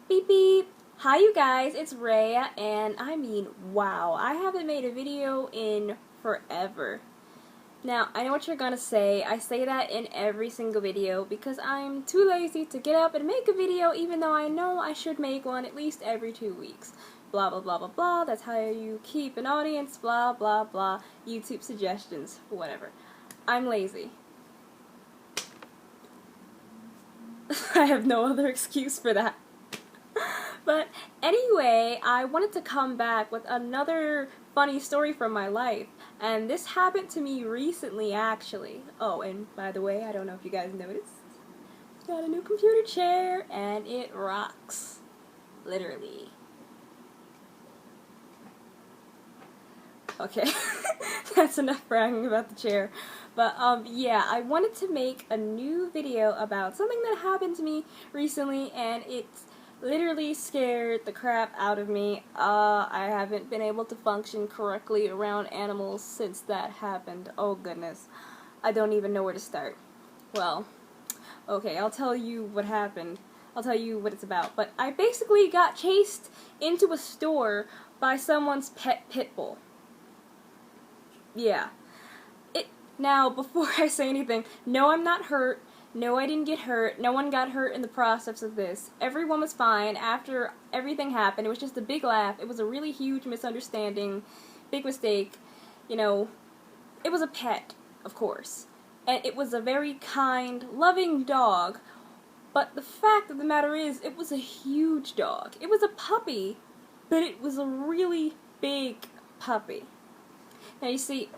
Beep beep! Hi you guys, it's Rhea, and wow, I haven't made a video in forever. Now, I know what you're gonna say. I say that in every single video because I'm too lazy to get up and make a video even though I know I should make one at least every 2 weeks. Blah blah blah blah blah, that's how you keep an audience, blah blah blah, YouTube suggestions, whatever. I'm lazy. I have no other excuse for that. But anyway, I wanted to come back with another funny story from my life, and this happened to me recently actually. Oh, and by the way, I don't know if you guys noticed, got a new computer chair, and it rocks. Literally. Okay, that's enough bragging about the chair. But yeah, I wanted to make a new video about something that happened to me recently, and it's literally scared the crap out of me. I haven't been able to function correctly around animals since that happened. Oh goodness. I don't even know where to start. Well, okay, I'll tell you what happened. I'll tell you what it's about. But I basically got chased into a store by someone's pet pitbull. Yeah. Now, before I say anything, no, I'm not hurt. No, I didn't get hurt. No one got hurt in the process of this. Everyone was fine after everything happened. It was just a big laugh. It was a really huge misunderstanding, big mistake. You know, it was a pet, of course. And it was a very kind, loving dog. But the fact of the matter is, it was a huge dog. It was a puppy, but it was a really big puppy. Now, you see,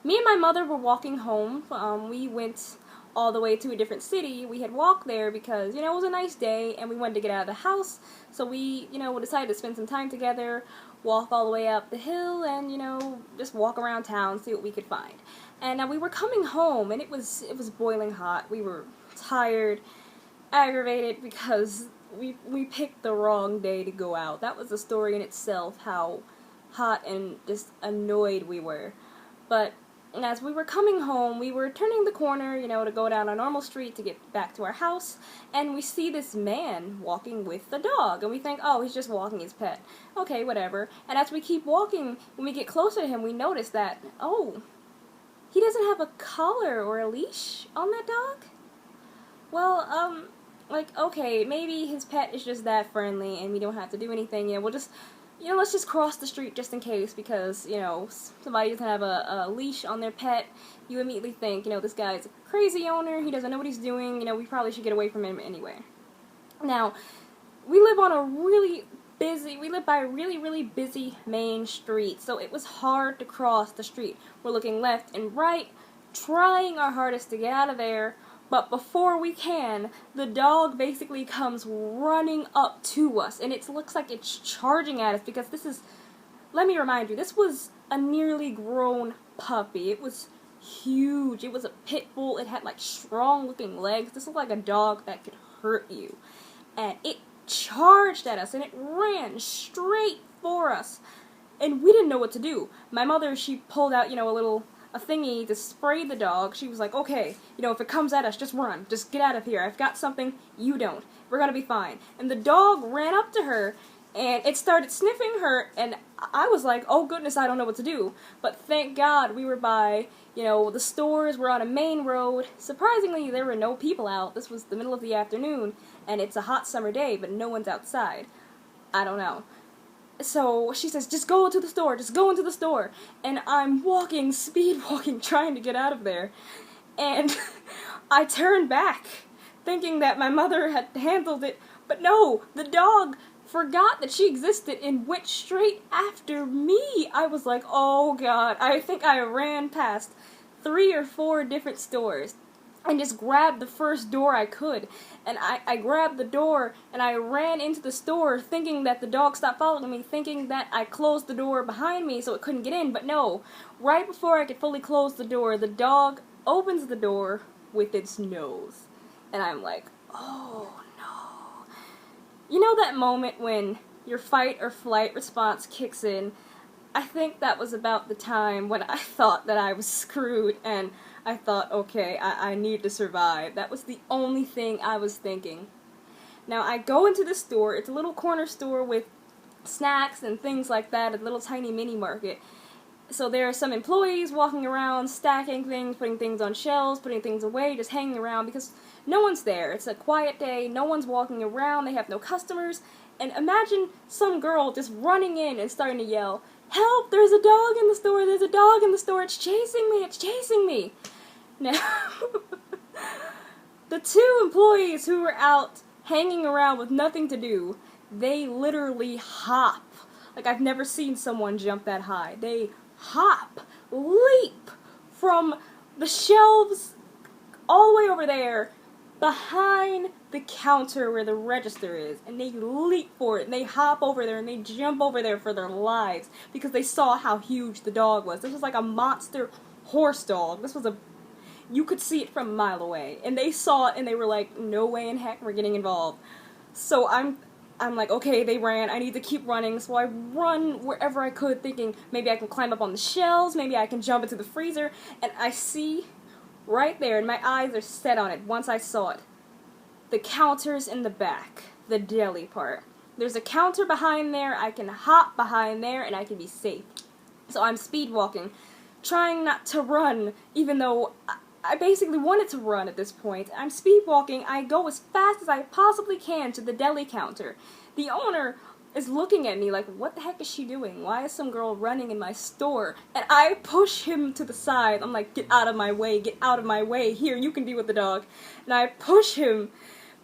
me and my mother were walking home. We went all the way to a different city. We had walked there because, it was a nice day and we wanted to get out of the house. So we, we decided to spend some time together, walk all the way up the hill and, just walk around town, see what we could find. And we were coming home and it was boiling hot. We were tired, aggravated because we picked the wrong day to go out. That was the story in itself, how hot and just annoyed we were. But as we were coming home, we were turning the corner, to go down a normal street to get back to our house, and we see this man walking with the dog, and we think, oh, he's just walking his pet. Okay, whatever. And as we keep walking, when we get closer to him, we notice that, oh, he doesn't have a collar or a leash on that dog? Well, okay, maybe his pet is just that friendly, and we don't have to do anything, we'll just let's just cross the street just in case, because, somebody doesn't have a leash on their pet. You immediately think, this guy's a crazy owner, he doesn't know what he's doing, we probably should get away from him anyway. Now, we live by a really, really busy main street, so it was hard to cross the street. We're looking left and right, trying our hardest to get out of there. But before we can, the dog basically comes running up to us, and it looks like it's charging at us because let me remind you, this was a nearly grown puppy. It was huge. It was a pit bull. It had strong looking legs. This looked like a dog that could hurt you. And it charged at us, and it ran straight for us. And we didn't know what to do. My mother, she pulled out, a thingy to spray the dog. She was like, okay, if it comes at us, just run. Just get out of here. I've got something you don't. We're gonna be fine. And the dog ran up to her, and it started sniffing her, and I was like, oh goodness, I don't know what to do. But thank God we were by, the stores were on a main road. Surprisingly, there were no people out. This was the middle of the afternoon, and it's a hot summer day, but no one's outside. I don't know. So she says, just go into the store, just go into the store. And I'm speed walking, trying to get out of there. And I turned back, thinking that my mother had handled it. But no, the dog forgot that she existed and went straight after me. I was like, oh God, I think I ran past 3 or 4 different stores and just grabbed the first door I could. And I grabbed the door and I ran into the store thinking that the dog stopped following me, thinking that I closed the door behind me so it couldn't get in. But no, right before I could fully close the door, the dog opens the door with its nose. And I'm like, oh no. You know that moment when your fight or flight response kicks in? I think that was about the time when I thought that I was screwed, and I thought, okay, I need to survive. That was the only thing I was thinking. Now, I go into the store. It's a little corner store with snacks and things like that, a little tiny mini market. So there are some employees walking around, stacking things, putting things on shelves, putting things away, just hanging around because no one's there. It's a quiet day, no one's walking around, they have no customers. And imagine some girl just running in and starting to yell, "Help! There's a dog in the store! There's a dog in the store! It's chasing me! It's chasing me!" Now, the two employees who were out hanging around with nothing to do, they literally hop. Like, I've never seen someone jump that high. They hop, leap from the shelves all the way over there behind the counter where the register is, and they leap for it, and they hop over there, and they jump over there for their lives because they saw how huge the dog was. This was like a monster horse dog. You could see it from a mile away, and they saw it, and they were like, no way in heck we're getting involved. So I'm like, okay, they ran, I need to keep running, so I run wherever I could, thinking maybe I can climb up on the shelves, maybe I can jump into the freezer, and I see right there, and my eyes are set on it once I saw it, the counters in the back, the deli part. There's a counter behind there, I can hop behind there, and I can be safe. So I'm speed walking, trying not to run, even though I basically wanted to run at this point. I'm speed walking. I go as fast as I possibly can to the deli counter. The owner is looking at me like, what the heck is she doing? Why is some girl running in my store? And I push him to the side. I'm like, get out of my way, get out of my way. Here, you can be with the dog. And I push him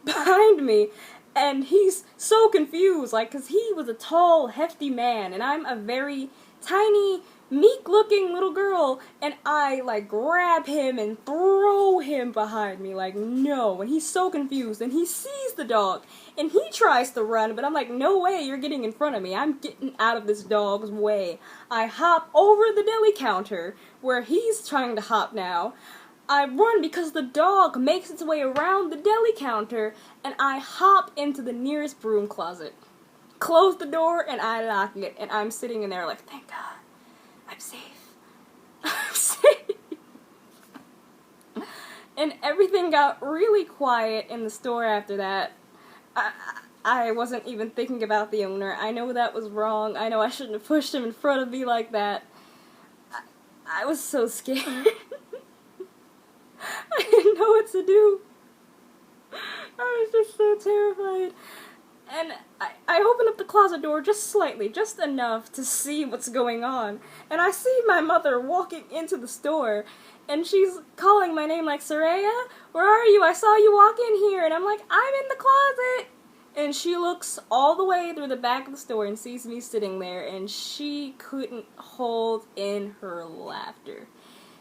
behind me. And he's so confused, like, because he was a tall, hefty man. And I'm a very tiny, meek-looking little girl, and I, like, grab him and throw him behind me, like, no, and he's so confused, and he sees the dog, and he tries to run, but I'm like, no way, you're getting in front of me, I'm getting out of this dog's way. I hop over the deli counter, where he's trying to hop now. I run because the dog makes its way around the deli counter, and I hop into the nearest broom closet. Close the door, and I lock it, and I'm sitting in there like, thank God. I'm safe. I'm safe. And everything got really quiet in the store after that. I wasn't even thinking about the owner. I know that was wrong. I know I shouldn't have pushed him in front of me like that. I was so scared. I didn't know what to do. I was just so terrified. And I open up the closet door just slightly, just enough to see what's going on. And I see my mother walking into the store, and she's calling my name like, Saraya, where are you? I saw you walk in here. And I'm like, I'm in the closet. And she looks all the way through the back of the store and sees me sitting there, and she couldn't hold in her laughter.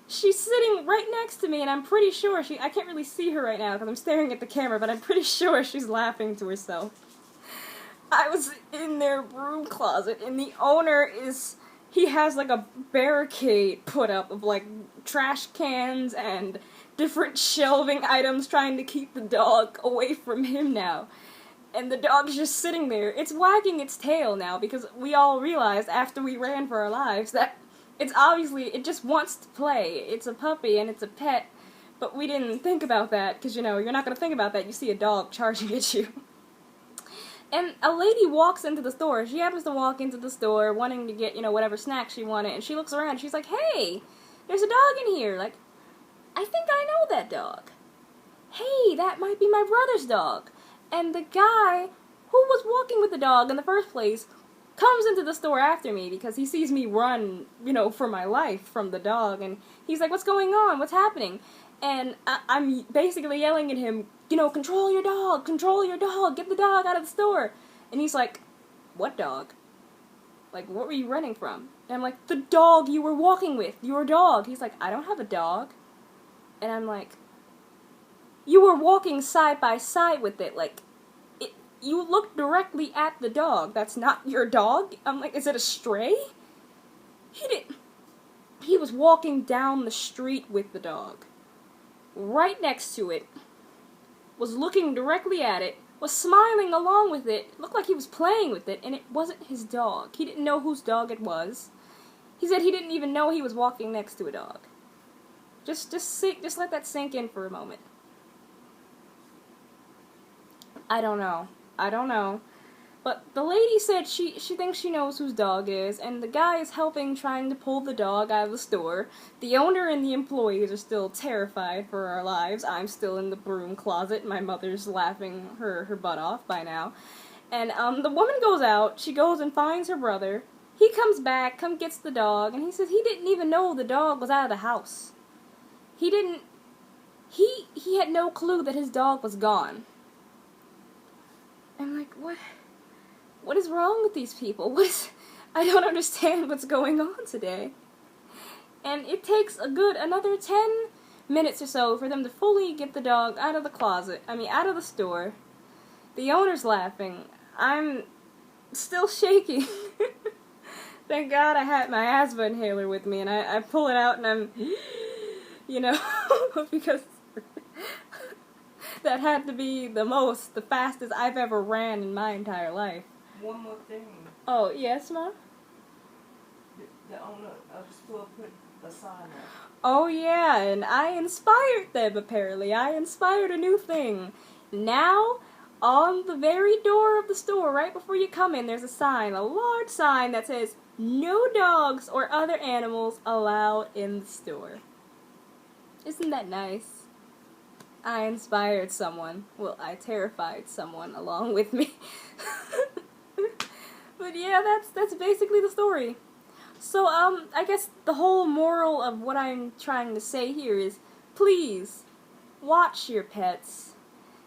She's sitting right next to me, and I'm pretty sure I can't really see her right now because I'm staring at the camera, but I'm pretty sure she's laughing to herself. I was in their broom closet, and the owner he has like a barricade put up of like trash cans and different shelving items trying to keep the dog away from him now. And the dog's just sitting there. It's wagging its tail now because we all realized after we ran for our lives that it just wants to play. It's a puppy and it's a pet, but we didn't think about that because, you're not going to think about that. You see a dog charging at you. And a lady walks into the store. She happens to walk into the store wanting to get, whatever snack she wanted, and she looks around and she's like, hey, there's a dog in here. Like, I think I know that dog. Hey, that might be my brother's dog. And the guy who was walking with the dog in the first place comes into the store after me because he sees me run, for my life from the dog, and he's like, what's going on? What's happening? And I'm basically yelling at him, control your dog, get the dog out of the store. And he's like, what dog? Like, what were you running from? And I'm like, the dog you were walking with, your dog. He's like, I don't have a dog. And I'm like, you were walking side by side with it, like, you looked directly at the dog. That's not your dog? I'm like, is it a stray? He was walking down the street with the dog. Right next to it. Was looking directly at it. Was smiling along with it. Looked like he was playing with it, and it wasn't his dog. He didn't know whose dog it was. He said he didn't even know he was walking next to a dog. Just let that sink in for a moment. I don't know. I don't know. But the lady said she thinks she knows whose dog it is, and the guy is helping trying to pull the dog out of the store. The owner and the employees are still terrified for our lives. I'm still in the broom closet. My mother's laughing her butt off by now. And the woman goes out. She goes and finds her brother. He comes back, gets the dog, and he says he didn't even know the dog was out of the house. He had no clue that his dog was gone. I'm like, what? What is wrong with these people? I don't understand what's going on today. And it takes another 10 minutes or so for them to fully get the dog out of the closet. Out of the store. The owner's laughing. I'm still shaking. Thank God I had my asthma inhaler with me, and I pull it out and I'm, because that had to be the fastest I've ever ran in my entire life. One more thing. Oh, yes, Ma? The owner of the store put a sign up. Oh, yeah, and I inspired them, apparently. I inspired a new thing. Now, on the very door of the store, right before you come in, there's a large sign that says, "No dogs or other animals allowed in the store." Isn't that nice? I inspired someone. Well, I terrified someone along with me. But yeah, that's basically the story. So, I guess the whole moral of what I'm trying to say here is, please, watch your pets.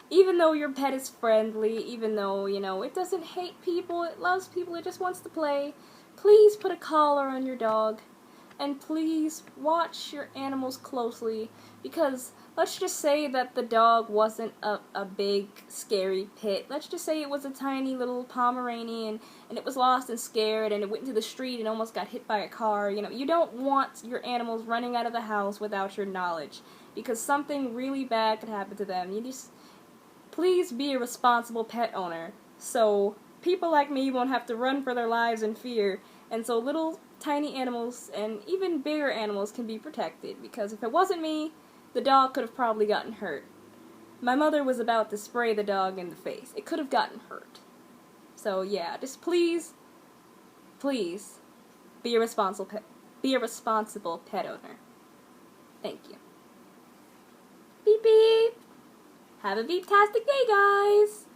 Even though your pet is friendly, even though, it doesn't hate people, it loves people, it just wants to play, please put a collar on your dog. And please watch your animals closely, because let's just say that the dog wasn't a big, scary pit. Let's just say it was a tiny little Pomeranian, and it was lost and scared, and it went into the street and almost got hit by a car. You don't want your animals running out of the house without your knowledge, because something really bad could happen to them. Please be a responsible pet owner, so people like me won't have to run for their lives in fear, and so little tiny animals and even bigger animals can be protected, because if it wasn't me, the dog could have probably gotten hurt. My mother was about to spray the dog in the face. It could have gotten hurt. So yeah, just please be a responsible pet owner. Thank you. Beep beep. Have a beep-tastic day, guys.